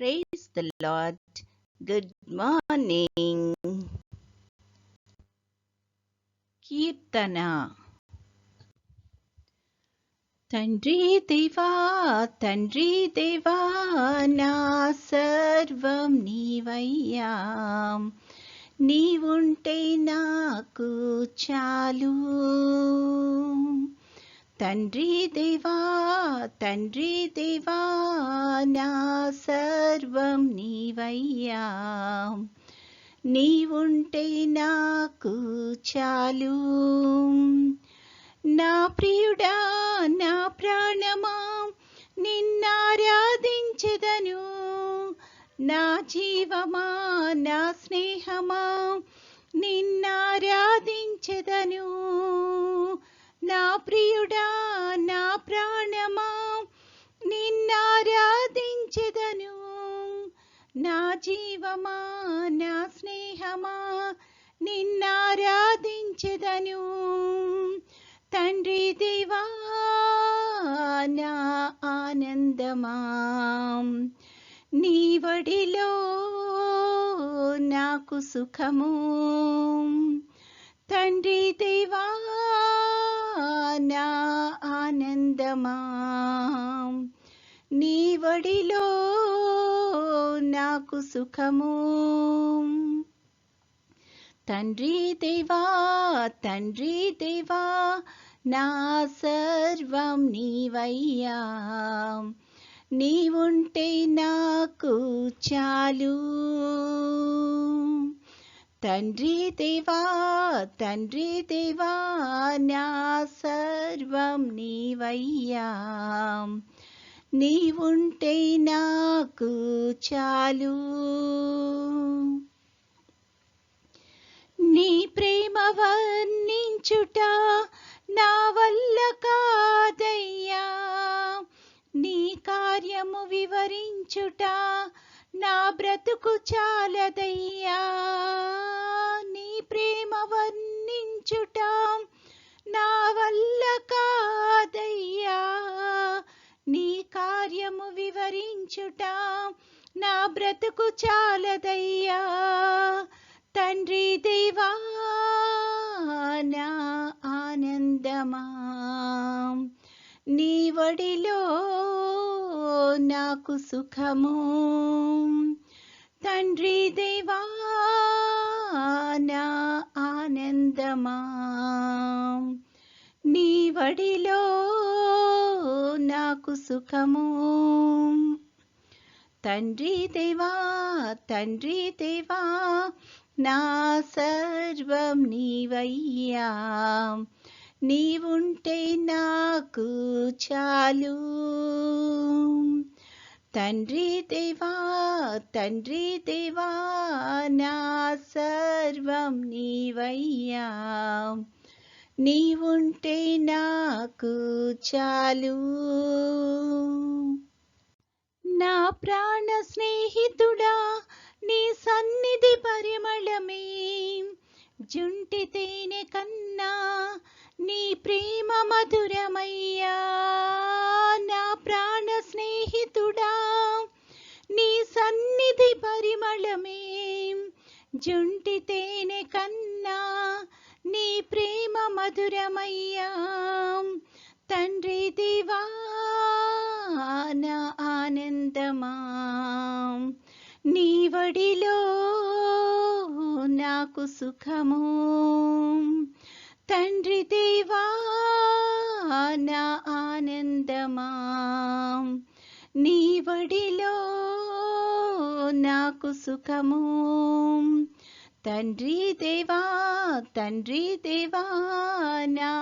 Praise the Lord. Good morning. కీర్తన. తండ్రి దేవా తండ్రి దేవా నా సర్వం నీవయ్యా, నీవుంటే నాకు చాలు. తండ్రి దేవా తండ్రి దేవా నా సర్వం నీవయ్యా, నీవుంటే నాకు చాలు. నా ప్రియుడా నా ప్రాణమా నిన్నారాధించెదను, నా జీవమా నా స్నేహమా నిన్నారాధించెదను. నా ప్రియుడా నా ప్రాణమా నిన్నారాధించెదను, నా జీవమా నా స్నేహమా నిన్నారాధించెదను. తండ్రి దేవా నా ఆనందమా, నీ వడిలో నాకు సుఖము. తండ్రి దేవా నా ఆనందమా, నీ వడిలో నాకు సుఖము. తండ్రి దేవా తండ్రి దేవా నా సర్వం నీవయ్యా, నీవుంటే నాకు చాలు. తండ్రి దేవా తండ్రి దేవా నా సర్వం నీవయ్యా, నీవుంటే నాకు చాలు. నీ ప్రేమ వర్ణించుట నా వల్ల కాదయ్యా, నీ కార్యము వివరించుట నా బ్రతుకు చాలదయ్యా. నీ ప్రేమ వర్ణించుట నా వల్ల కాదయ్యా, నీ కార్యము వివరించుట నా బ్రతుకు చాలదయ్యా. తండ్రి దేవా నా ఆనందమా, నీ వడిలో నాకు సుఖము. తండ్రి దేవా నా ఆనందమా, నీ వడిలో నాకు సుఖము. తండ్రి దేవా తండ్రి దేవా నా సర్వం నీవయ్యా, నీవుంటే నాకు చాలు. తండ్రి దేవా తండ్రి దేవా నా సర్వం నీవయ్యా, నీవుంటే నాకు చాలు. నా ప్రాణ స్నేహితుడా నీ సన్నిధి పరిమళమే, జుంటి తేనె కన్నా నీ ప్రేమ మధురమయ్యా. నా ప్రాణ స్నేహితుడా నీ సన్నిధి పరిమళమే, జుంటి తేనె కన్నా నీ ప్రేమ మధురమయ్యా. తండ్రి దేవా నా ఆనందమా, నీ వడిలో నాకు సుఖము. తండ్రి దేవా నా ఆనందమా, నీ వడిలో నాకు సుఖము. తండ్రి దేవా తండ్రి దేవా నా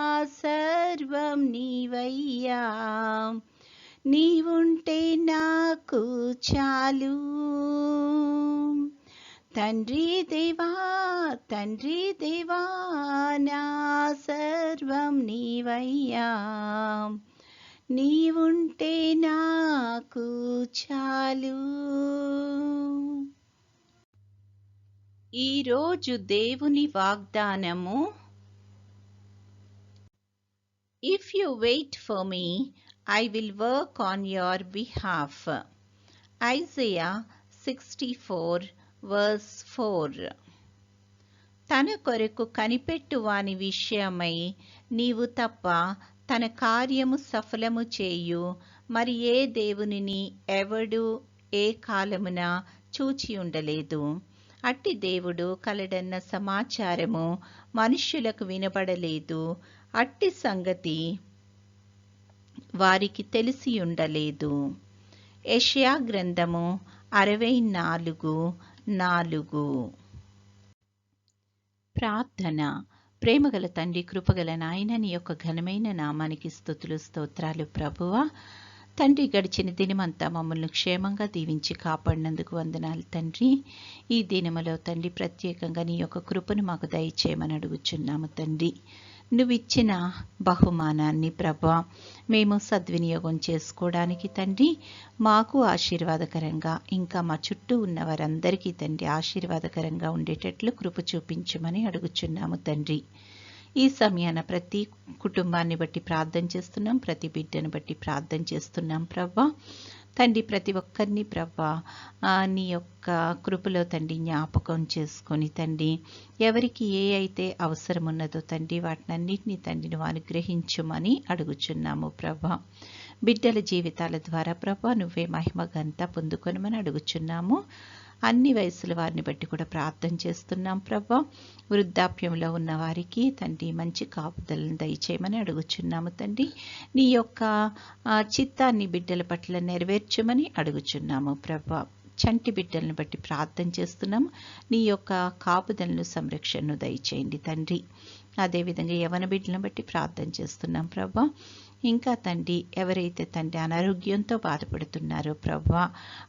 సర్వం నీవయ్యా, నీవుంటే నాకు చాలు. తండ్రి దేవా తండ్రి దేవా నా సర్వం నీవయ్యా, నీవుంటే నాకు చాలు. ఈరోజు దేవుని వాగ్దానము. If you wait for me I will work on your behalf. Isaiah 64:4. తన కొరకు కనిపెట్టు వాని విషయమై నీవు తప్ప తన కార్యము సఫలము చేయు మరి ఏ దేవునిని ఎవడు ఏ కాలమున చూచి ఉండలేదు. అట్టి దేవుడు కలడన్న సమాచారము మనుష్యులకు వినబడలేదు. అట్టి సంగతి వారికి తెలిసి ఉండలేదు. యెషయా గ్రంథము 64:4. ప్రార్థన. ప్రేమగల తండ్రి, కృపగల నాయన, నీ యొక్క ఘనమైన నామానికి స్తుతులు స్తోత్రాలు ప్రభువా. తండ్రి, గడిచిన దినమంతా మమ్మల్ని క్షేమంగా దీవించి కాపాడినందుకు వందనాలు తండ్రి. ఈ దినములో తండ్రి ప్రత్యేకంగా నీ యొక్క కృపను మాకు దయచేయమని అడుగుచున్నాము తండ్రి. నువ్విచ్చిన బహుమానాన్ని ప్రభా మేము సద్వినియోగం చేసుకోవడానికి తండ్రి మాకు ఆశీర్వాదకరంగా, ఇంకా మా చుట్టూ ఉన్న వారందరికీ తండ్రి ఆశీర్వాదకరంగా ఉండేటట్లు కృప చూపించమని అడుగుచున్నాము తండ్రి. ఈ సమయాన ప్రతి కుటుంబాన్ని బట్టి ప్రార్థన చేస్తున్నాం, ప్రతి బిడ్డను బట్టి ప్రార్థన చేస్తున్నాం ప్రభా. తండ్రి, ప్రతి ఒక్కరిని ప్రభా నీ యొక్క కృపలో తండ్రి జ్ఞాపకం చేసుకొని తండ్రి ఎవరికి ఏ అయితే అవసరం ఉన్నదో తండ్రి వాటినన్నింటినీ తండ్రి నువ్వు అనుగ్రహించుమని అడుగుచున్నాము ప్రభా. బిడ్డల జీవితాల ద్వారా ప్రభా నువ్వే మహిమ ఘనత పొందుకొనమని అడుగుచున్నాము. అన్ని వయసుల వారిని బట్టి కూడా ప్రార్థన చేస్తున్నాం ప్రభా. వృద్ధాప్యంలో ఉన్న వారికి తండ్రి మంచి కాపుదలను దయచేయమని అడుగుచున్నాము తండ్రి. నీ యొక్క చిత్తాన్ని బిడ్డల పట్ల నెరవేర్చమని అడుగుచున్నాము ప్రభా. చంటి బిడ్డలను బట్టి ప్రార్థన చేస్తున్నాము. నీ యొక్క కాపుదలను సంరక్షణను దయచేయండి తండ్రి. అదేవిధంగా యవన బిడ్డలను బట్టి ప్రార్థన చేస్తున్నాం ప్రభా. ఇంకా తండ్రి ఎవరైతే తండ్రి అనారోగ్యంతో బాధపడుతున్నారో ప్రభా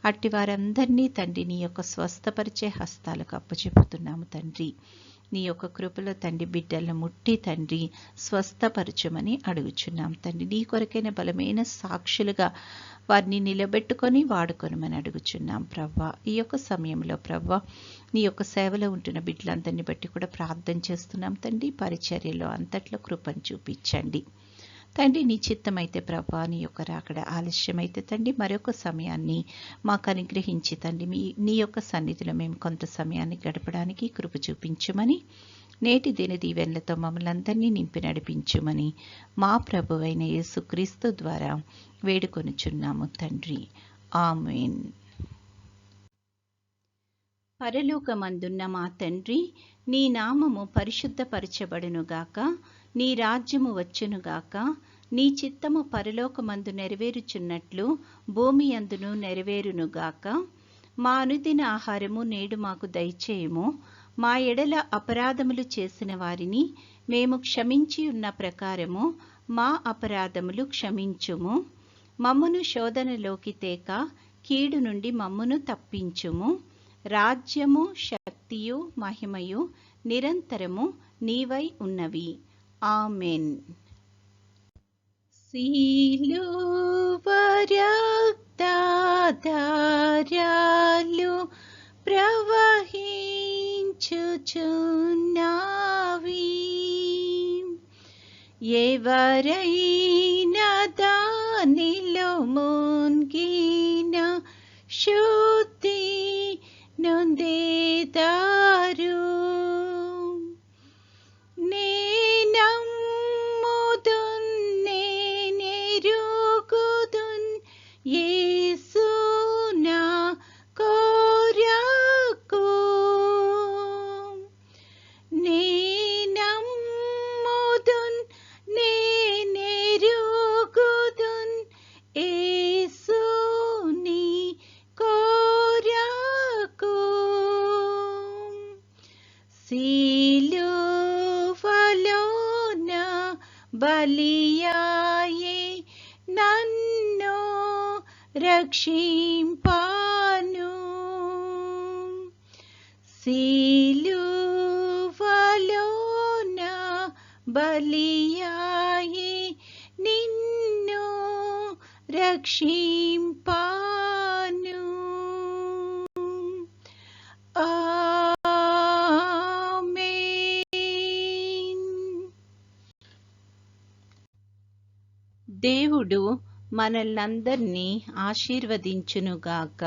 అట్టి వారందరినీ తండ్రి నీ యొక్క స్వస్థపరిచే హస్తాలకు అప్పచెప్పుతున్నాము తండ్రి. నీ యొక్క కృపలో తండ్రి బిడ్డలను ముట్టి తండ్రి స్వస్థపరచమని అడుగుచున్నాం తండ్రి. నీ కొరకైన బలమైన సాక్షులుగా వారిని నిలబెట్టుకొని వాడుకొనమని అడుగుచున్నాం ప్రభా. ఈ యొక్క సమయంలో ప్రభా నీ యొక్క సేవలో ఉంటున్న బిడ్డలందరినీ బట్టి కూడా ప్రార్థన చేస్తున్నాం తండ్రి. పరిచర్యలో అంతట్లో కృపను చూపించండి తండ్రి. నీ చిత్తమైతే ప్రభా నీ యొక్క రాకడ ఆలస్యమైతే తండ్రి మరొక సమయాన్ని మాకు అనుగ్రహించి తండ్రి నీ యొక్క సన్నిధిలో మేము కొంత సమయాన్ని గడపడానికి కృప చూపించమని, నేటి దిన దీవెనలతో మమ్మల్ని అందరినీ నింపి నడిపించుమని మా ప్రభువైన యేసుక్రీస్తు ద్వారా వేడుకొనుచున్నాము తండ్రి. ఆమేన్. పరలోకమందున్న మా తండ్రి, నీ నామము పరిశుద్ధపరచబడునుగాక, నీ రాజ్యము వచ్చునుగాక, నీ చిత్తము పరలోకమందు నెరవేరుచున్నట్లు భూమి అందును నెరవేరునుగాక. మా అనుదిన ఆహారము నేడు మాకు దయచేయము. మా ఎడల అపరాధములు చేసిన వారిని మేము క్షమించి ఉన్న ప్రకారము మా అపరాధములు క్షమించుము. మమ్మును శోధనలోకి తేక కీడు నుండి మమ్మును తప్పించుము. రాజ్యము, శక్తియు, మహిమయు నిరంతరము నీవై ఉన్నవి. ఆమెన్. సిలువ రక్తధారలు ప్రవహించుచున్నవి. ఎవరైనా దానిలో మునిగిన శుద్ధి నొందేదారు. యేసు నా కొరకు నేనమ్ముదున్ నేనెరుగుదున్ యేసు నీ కొరకు. సిలువలోన బలియాయే నన్ను రక్షింపాను. సిలువలోన బలియాయే నిన్ను రక్షింపాను. ఆమేన్. దేవుడు మనల్నందరినీ ఆశీర్వదించునుగాక.